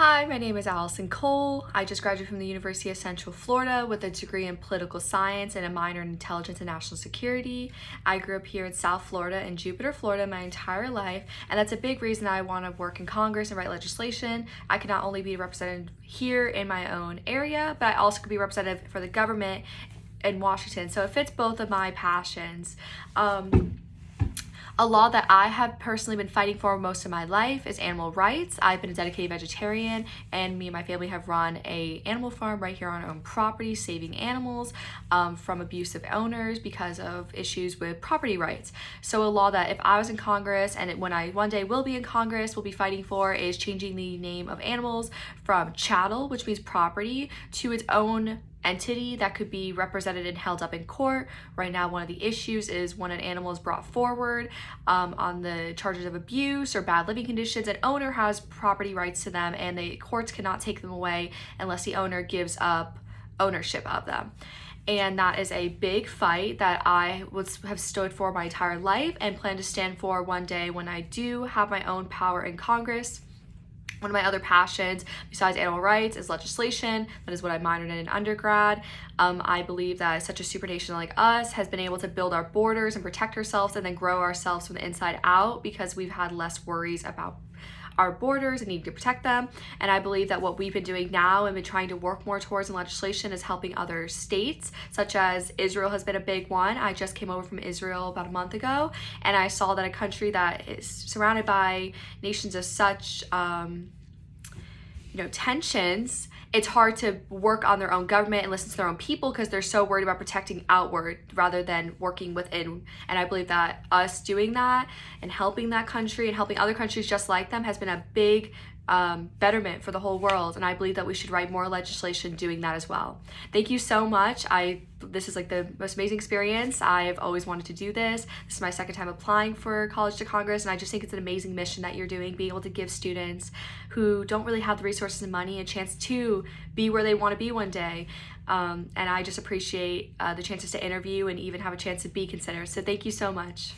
Hi, my name is Allison Cole. I just graduated from the University of Central Florida with a degree in political science and a minor in intelligence and national security. I grew up here in South Florida in Jupiter, Florida my entire life, and that's a big reason I want to work in Congress and write legislation. I can not only be represented here in my own area, but I also could be represented for the government in Washington. So it fits both of my passions. A law that I have personally been fighting for most of my life is animal rights. I've been a dedicated vegetarian, and me and my family have run a animal farm right here on our own property, saving animals from abusive owners because of issues with property rights. So a law that if I was in Congress, and when I one day will be in Congress, will be fighting for is changing the name of animals from chattel, which means property, to its own entity that could be represented and held up in court. Right now, one of the issues is when an animal is brought forward on the charges of abuse or bad living conditions, an owner has property rights to them, and the courts cannot take them away unless the owner gives up ownership of them. And that is a big fight that I have stood for my entire life and plan to stand for one day when I do have my own power in Congress. One of my other passions besides animal rights is legislation. That is what I minored in undergrad. I believe that such a super nation like us has been able to build our borders and protect ourselves and then grow ourselves from the inside out because we've had less worries about our borders and need to protect them. And I believe that what we've been doing now and been trying to work more towards in legislation is helping other states, such as Israel has been a big one. I just came over from Israel about a month ago, and I saw that a country that is surrounded by nations of such tensions, it's hard to work on their own government and listen to their own people because they're so worried about protecting outward rather than working within. And I believe that us doing that and helping that country and helping other countries just like them has been a big betterment for the whole world. And I believe that we should write more legislation doing that as well. Thank you so much. This is like the most amazing experience. I've always wanted to do this. This is my second time applying for College to Congress, and I just think it's an amazing mission that you're doing, being able to give students who don't really have the resources and money a chance to be where they want to be one day. And I just appreciate the chances to interview and even have a chance to be considered. So thank you so much.